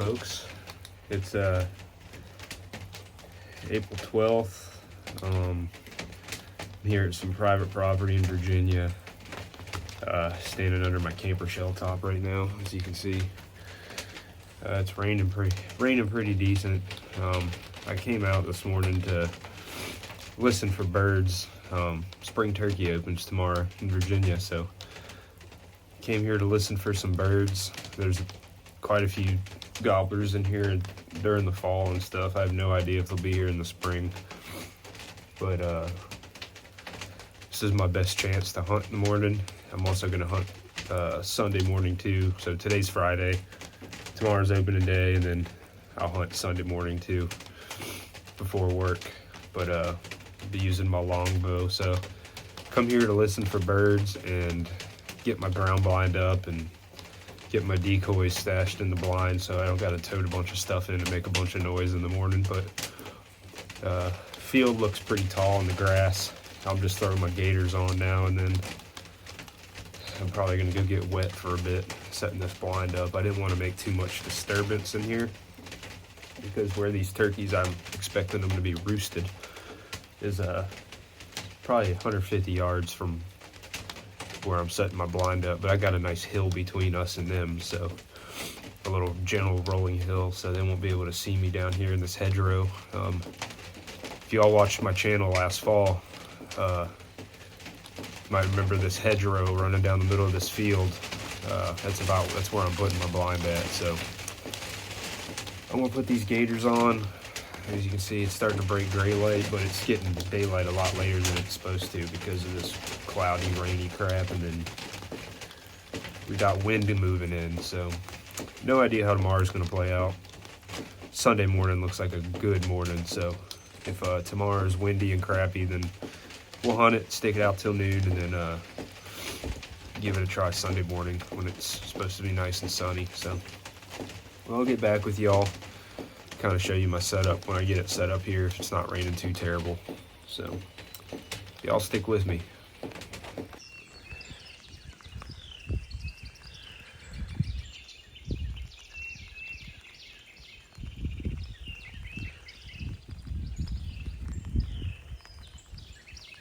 folks. It's April 12th. I'm here at some private property in Virginia, standing under my camper shell top right now, as you can see. It's raining pretty decent. I came out this morning to listen for birds. Spring turkey opens tomorrow in Virginia, so came here to listen for some birds. There's quite a few gobblers in here during the fall and stuff. I have no idea if they'll be here in the spring, but this is my best chance to hunt in the morning. I'm also going to hunt Sunday morning too. So today's Friday, tomorrow's opening day, and then I'll hunt Sunday morning too before work. But I'll be using my longbow. So come here to listen for birds and get my ground blind up and get my decoys stashed in the blind, so I don't got to tote a bunch of stuff in to make a bunch of noise in the morning. But field looks pretty tall in the grass. I'm just throwing my gaiters on now, and then I'm probably going to go get wet for a bit setting this blind up. I didn't want to make too much disturbance in here because where these turkeys, I'm expecting them to be roosted, is probably 150 yards from where I'm setting my blind up, but I got a nice hill between us and them, so a little gentle rolling hill, so they won't be able to see me down here in this hedgerow. If you all watched my channel last fall, you might remember this hedgerow running down the middle of this field. That's where I'm putting my blind at. So I'm gonna put these gaiters on. As you can see, it's starting to break gray light, but it's getting daylight a lot later than it's supposed to because of this cloudy, rainy crap, and then we got wind moving in, so no idea how tomorrow's going to play out. Sunday morning looks like a good morning, so if tomorrow's windy and crappy, then we'll hunt it, stick it out till noon, and then give it a try Sunday morning when it's supposed to be nice and sunny. So I'll get back with y'all, kind of show you my setup when I get it set up here, if it's not raining too terrible. So y'all stick with me.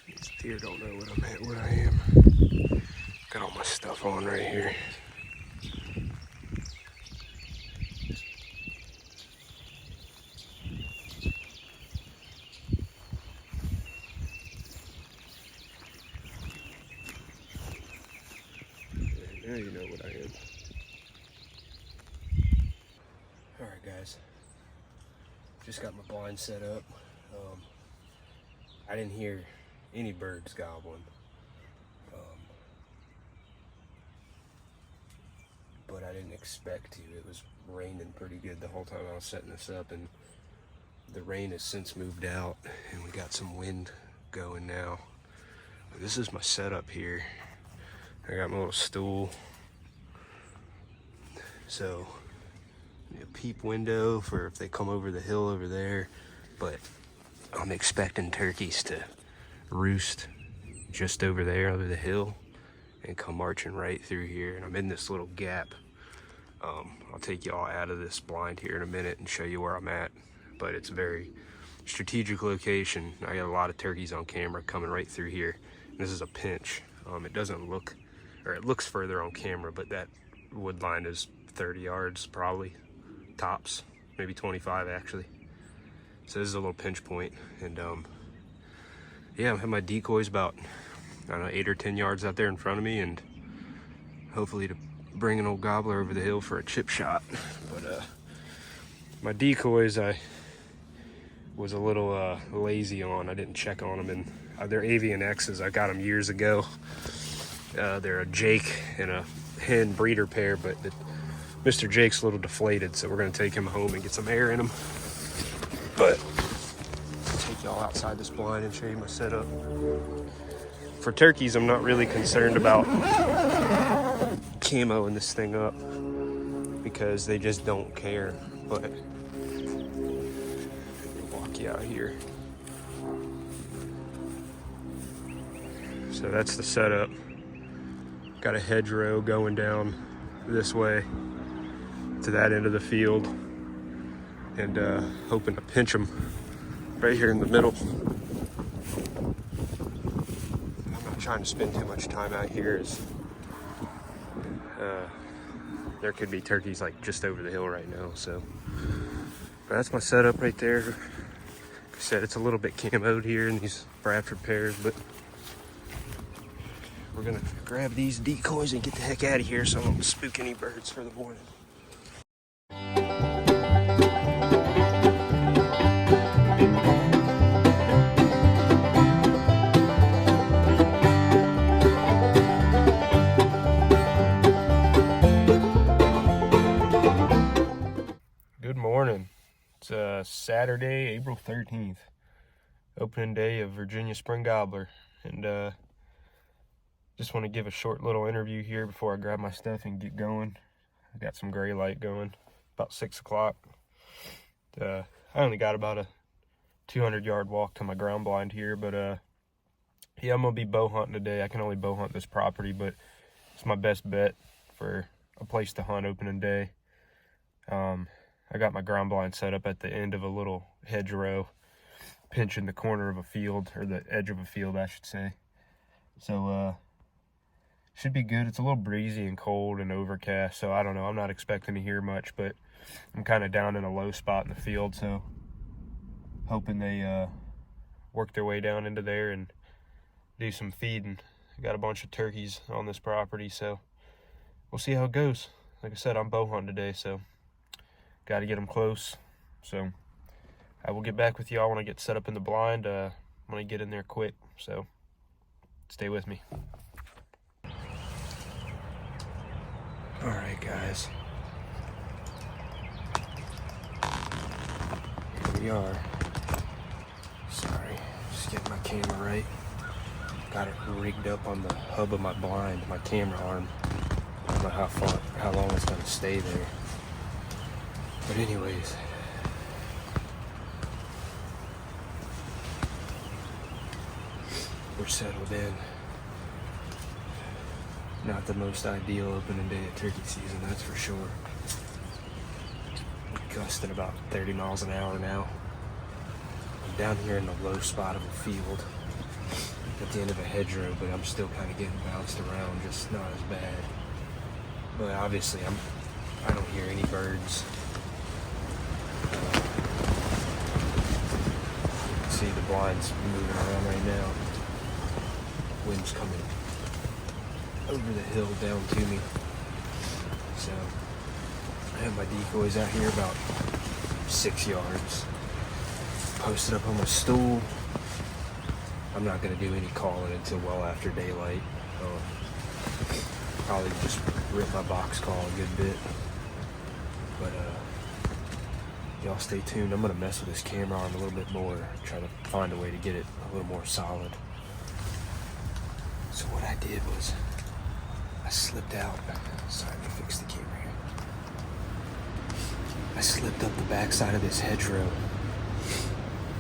These deer don't know what I am. Got all my stuff on right here. Now you know what I am. Alright guys, just got my blind set up. I didn't hear any birds gobbling, but I didn't expect to. It was raining pretty good the whole time I was setting this up, and the rain has since moved out and we got some wind going now. This is my setup here. I got my little stool, so a peep window for if they come over the hill over there, but I'm expecting turkeys to roost just over there over the hill and come marching right through here, and I'm in this little gap. I'll take y'all out of this blind here in a minute and show you where I'm at, but it's a very strategic location. I got a lot of turkeys on camera coming right through here. This is a pinch. It doesn't look, or it looks further on camera, but that wood line is 30 yards probably, tops, maybe 25 actually. So this is a little pinch point, and yeah, I have my decoys about, I don't know, 8 or 10 yards out there in front of me, and hopefully to bring an old gobbler over the hill for a chip shot. But my decoys I was a little lazy on. I didn't check on them, and they're Avian X's. I got them years ago. They're a Jake and a hen breeder pair, but Mr. Jake's a little deflated, so we're gonna take him home and get some air in him. But I'll take y'all outside this blind and show you my setup. For turkeys, I'm not really concerned about camoing this thing up because they just don't care. But I'll walk you out here. So that's the setup. Got a hedgerow going down this way to that end of the field. and hoping to pinch them right here in the middle. I'm not trying to spend too much time out here, as there could be turkeys like just over the hill right now. So, but that's my setup right there. Like I said, it's a little bit camoed here in these Bradford pears, but we're gonna grab these decoys and get the heck out of here so I don't spook any birds for the morning. Good morning. It's Saturday, April 13th, opening day of Virginia Spring Gobbler, and just want to give a short little interview here before I grab my stuff and get going. I got some gray light going, about 6 o'clock. I only got about a 200-yard walk to my ground blind here, but yeah, I'm gonna be bow hunting today. I can only bow hunt this property, but it's my best bet for a place to hunt opening day. I got my ground blind set up at the end of a little hedgerow, pinching the corner of a field, or the edge of a field, I should say. So, should be good. It's a little breezy and cold and overcast, so I don't know. I'm not expecting to hear much, but I'm kind of down in a low spot in the field, so hoping they work their way down into there and do some feeding. I got a bunch of turkeys on this property, so we'll see how it goes. Like I said, I'm bow hunting today, so got to get them close. So I will get back with y'all when I get set up in the blind. I'm going to get in there quick, so stay with me. All right, guys. Here we are. Sorry, just getting my camera right. Got it rigged up on the hub of my blind, my camera arm. I don't know how long it's going to stay there. But anyways, we're settled in. Not the most ideal opening day of turkey season, that's for sure. Gusting about 30 miles an hour now. I'm down here in the low spot of a field at the end of a hedgerow, but I'm still kind of getting bounced around, just not as bad. But obviously I don't hear any birds. See the blinds moving around right now. Wind's coming over the hill down to me. So I have my decoys out here about 6 yards. Posted up on my stool. I'm not gonna do any calling until well after daylight. Probably just rip my box call a good bit. But y'all stay tuned. I'm gonna mess with this camera arm a little bit more, try to find a way to get it a little more solid. So what I did was I slipped out. Sorry, let me fix the camera here. I slipped up the backside of this hedgerow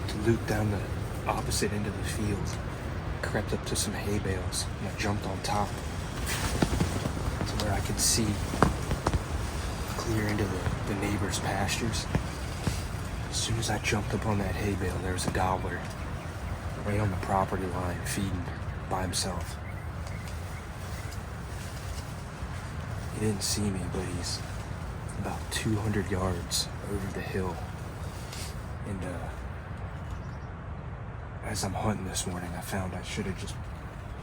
to loop down the opposite end of the field. Crept up to some hay bales and I jumped on top to where I could see clear into the neighbor's pastures. As soon as I jumped up on that hay bale, there was a gobbler right on the property line feeding by himself. He didn't see me, but he's about 200 yards over the hill. And as I'm hunting this morning, I found I should have just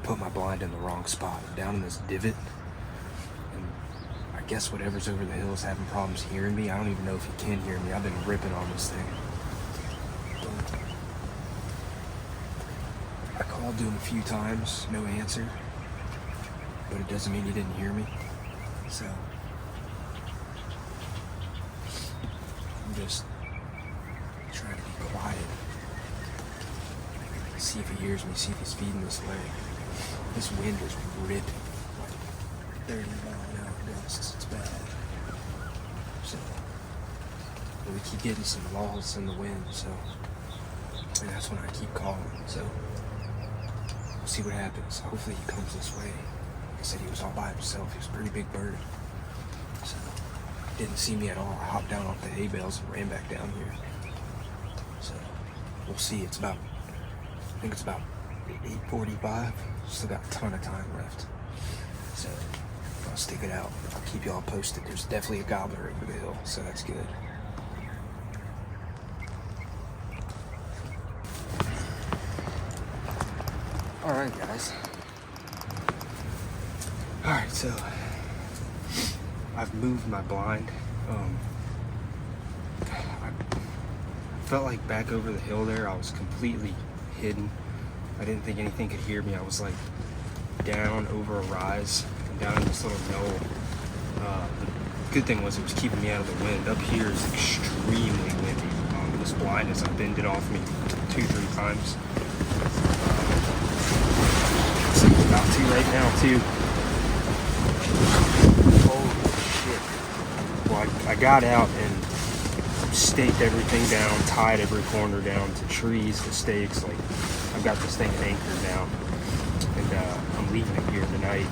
put my blind in the wrong spot, down in this divot. And I guess whatever's over the hill is having problems hearing me. I don't even know if he can hear me. I've been ripping on this thing. I called to him a few times, no answer. But it doesn't mean he didn't hear me. So I'm just trying to be quiet. See if he hears me, see if he's feeding this way. This wind is ripping like 30 mile-an-hour gusts. It's bad. So we keep getting some lulls in the wind, so and that's when I keep calling. So we'll see what happens. Hopefully he comes this way. Like I said, he was all by himself. He was a pretty big bird. So didn't see me at all. I hopped down off the hay bales and ran back down here. So we'll see. I think it's about 8:45. Still got a ton of time left. So I'll stick it out. I'll keep y'all posted. There's definitely a gobbler over the hill, so that's good. Alright guys. Alright, so I've moved my blind. I felt like back over the hill there I was completely hidden. I didn't think anything could hear me. I was like down over a rise and down in this little knoll. The good thing was it was keeping me out of the wind. Up here is extremely windy. This blind has bended off me 2-3 times. It's about to right now too. Holy shit. Well, I got out and staked everything down, tied every corner down to trees, to stakes. Like, I've got this thing anchored now, and I'm leaving it here tonight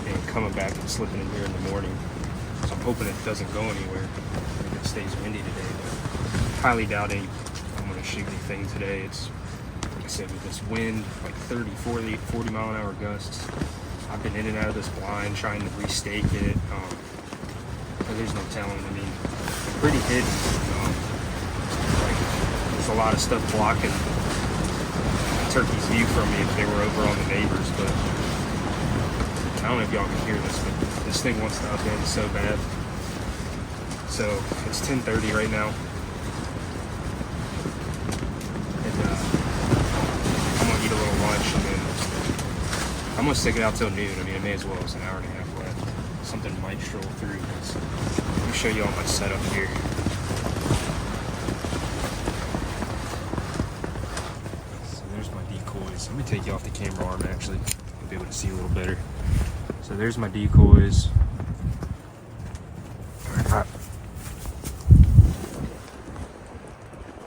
and coming back and slipping in here in the morning. So I'm hoping it doesn't go anywhere if it stays windy today, but highly doubt I'm going to shoot anything today. It's, like I said, with this wind, like 30, 40 mile an hour gusts. I've been in and out of this blind trying to restake it. But there's no telling. I mean, I'm pretty hidden. Like, there's a lot of stuff blocking turkey's view from me if they were over on the neighbors, but I don't know if y'all can hear this, but this thing wants to upend so bad. So it's 10:30 right now, and I'm gonna eat a little lunch, and then I'm gonna stick it out till noon. I mean, it may as well. It's an hour and a half left. Something might stroll through. Let me show you all my setup here. Let me take you off the camera arm, actually. You'll be able to see a little better. So there's my decoys.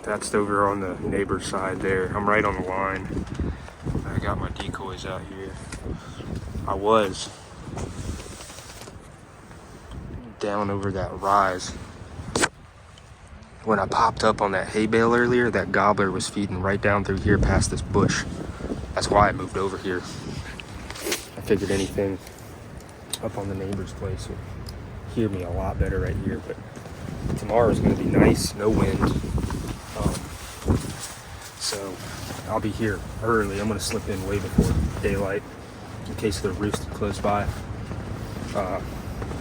That's over on the neighbor's side there. I'm right on the line. I got my decoys out here. I was down over that rise. When I popped up on that hay bale earlier, that gobbler was feeding right down through here past this bush. That's why I moved over here. I figured anything up on the neighbor's place would hear me a lot better right here, but tomorrow's gonna be nice, no wind. So I'll be here early. I'm gonna slip in way before daylight in case they're roosted close by.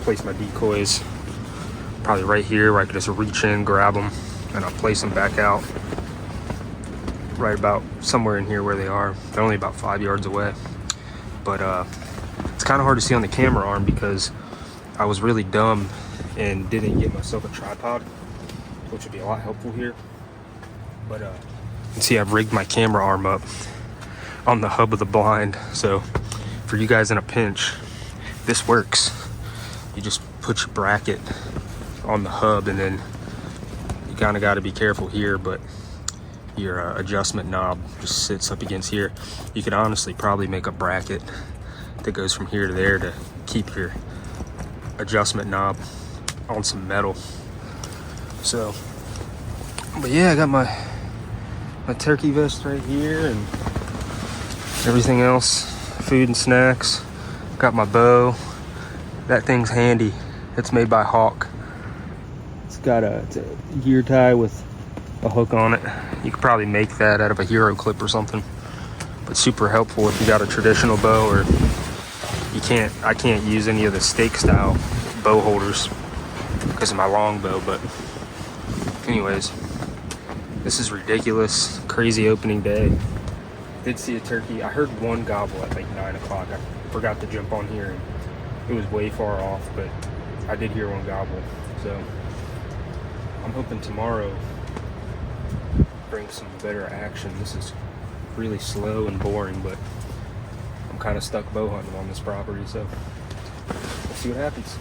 Place my decoys probably right here where I could just reach in, grab them, and I'll place them back out right about somewhere in here where they are. They're only about 5 yards away, but it's kind of hard to see on the camera arm because I was really dumb and didn't get myself a tripod, which would be a lot helpful here. But you can see I've rigged my camera arm up on the hub of the blind, so for you guys in a pinch, this works. You just put your bracket on the hub, and then you kind of got to be careful here, but your adjustment knob just sits up against here. You could honestly probably make a bracket that goes from here to there to keep your adjustment knob on some metal. So, but yeah, I got my turkey vest right here and everything else, food and snacks. Got my bow. That thing's handy. It's made by Hawk. It's a gear tie with a hook on it. You could probably make that out of a hero clip or something, but super helpful if you got a traditional bow, or I can't use any of the stake style bow holders because of my long bow. But anyways, this is ridiculous, crazy opening day. Did see a turkey. I heard one gobble at like 9 o'clock. I forgot to jump on here and it was way far off, but I did hear one gobble. So I'm hoping tomorrow brings some better action. This is really slow and boring, but I'm kind of stuck bow hunting on this property, so we'll see what happens.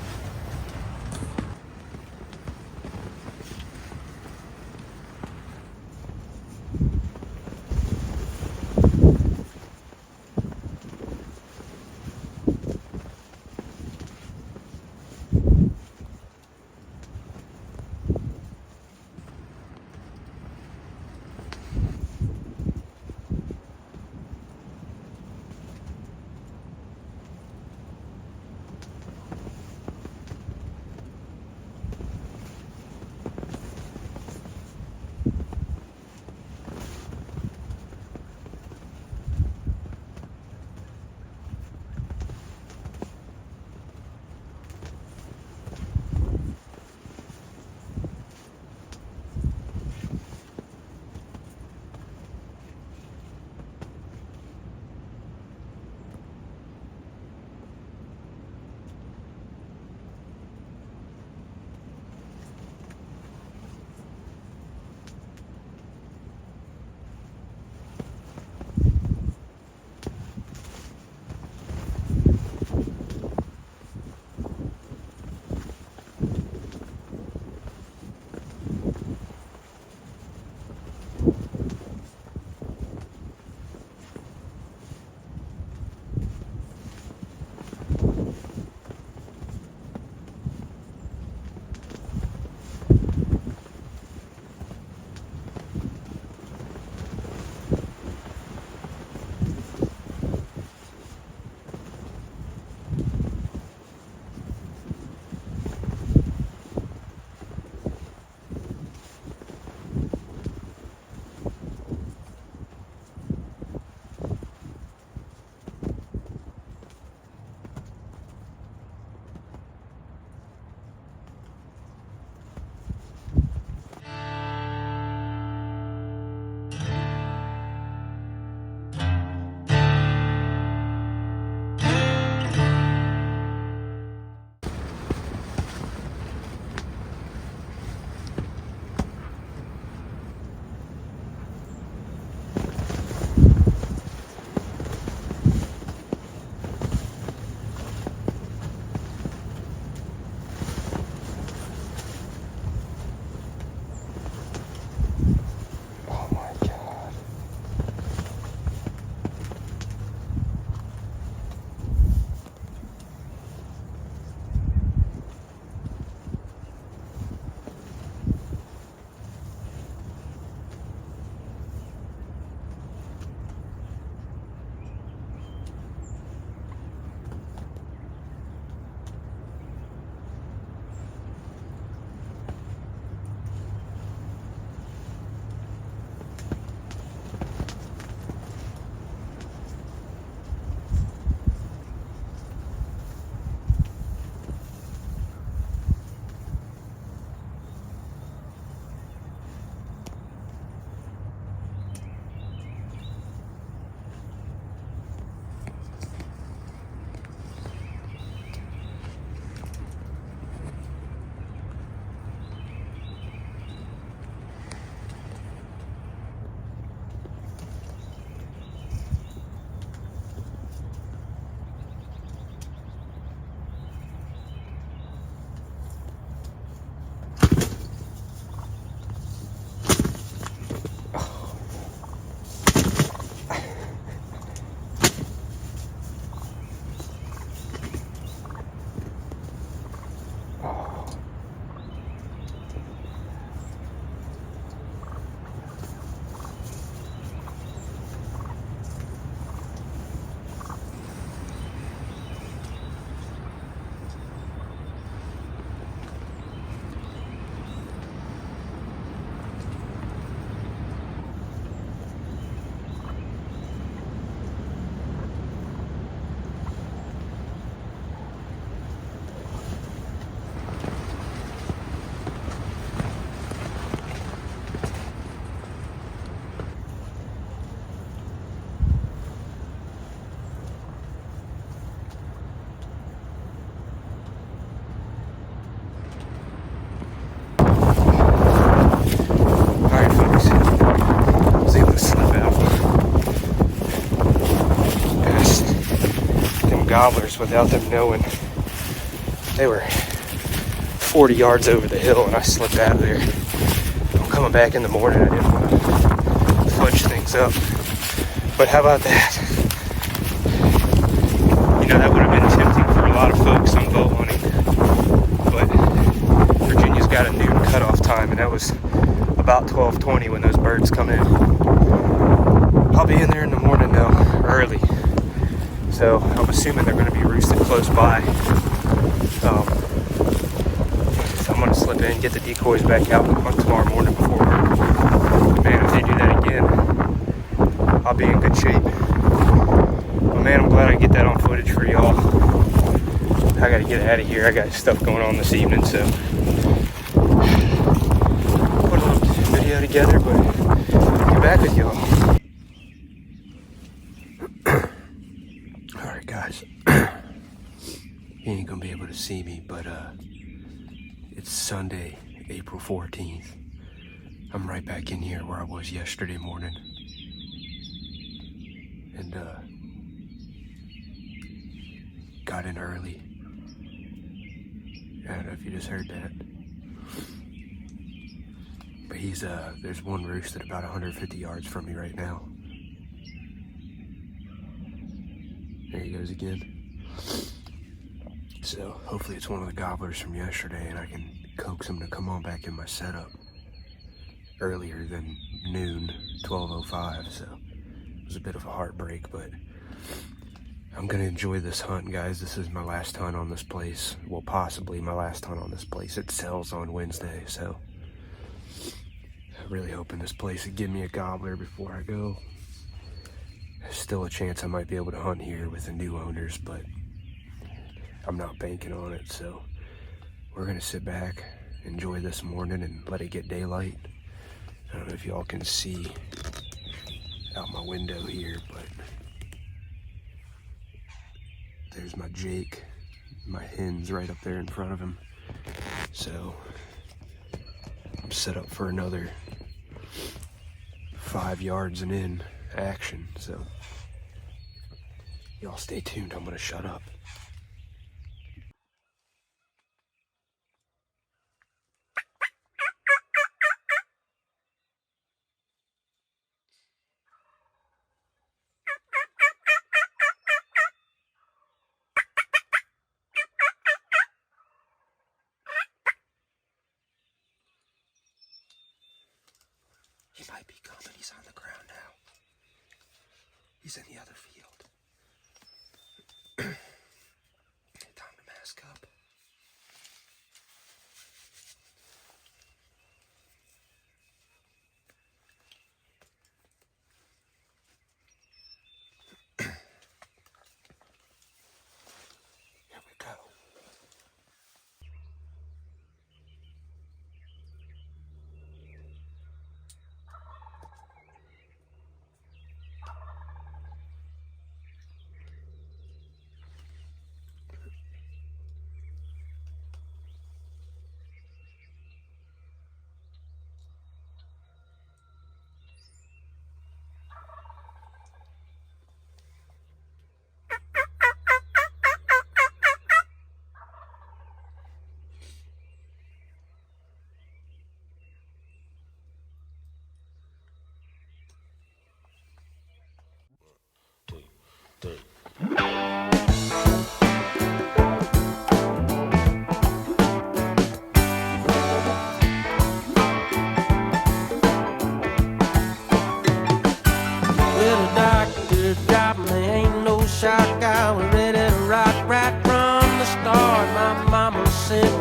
gobblers without them knowing. They were 40 yards over the hill and I slipped out of there. I'm coming back in the morning. I didn't want to fudge things up. But how about that? You know, that would have been tempting for a lot of folks on bow hunting. But Virginia's got a noon cutoff time, and that was about 12:20 when those birds come in. I'll be in there in the morning though, early. So I'm assuming they're going to be roosted close by. So I'm going to slip in, get the decoys back out, and hunt tomorrow morning before work. Man, if they do that again, I'll be in good shape. But man, I'm glad I get that on footage for y'all. I got to get out of here. I got stuff going on this evening, so put a little video together, but get back with y'all. Alright guys, you ain't gonna be able to see me, but it's Sunday, April 14th. I'm right back in here where I was yesterday morning. And got in early. I don't know if you just heard that. But there's one roosted about 150 yards from me right now. There he goes again. So hopefully it's one of the gobblers from yesterday and I can coax him to come on back in my setup earlier than noon, 12:05. So it was a bit of a heartbreak, but I'm gonna enjoy this hunt, guys. This is my last hunt on this place. Well, possibly my last hunt on this place. It sells on Wednesday, so I'm really hoping this place would give me a gobbler before I go. There's still a chance I might be able to hunt here with the new owners, but I'm not banking on it. So we're gonna sit back, enjoy this morning, and let it get daylight. I don't know if y'all can see out my window here, but there's my Jake, my hens right up there in front of him. So I'm set up for another 5 yards and in action. So y'all stay tuned. I'm gonna shut up. He might be coming. He's on the ground now. He's in the other field. Time to mask up. Here we go. Well, the doctor dropped me, ain't no shock. I was ready to rock right from the start. My mama sent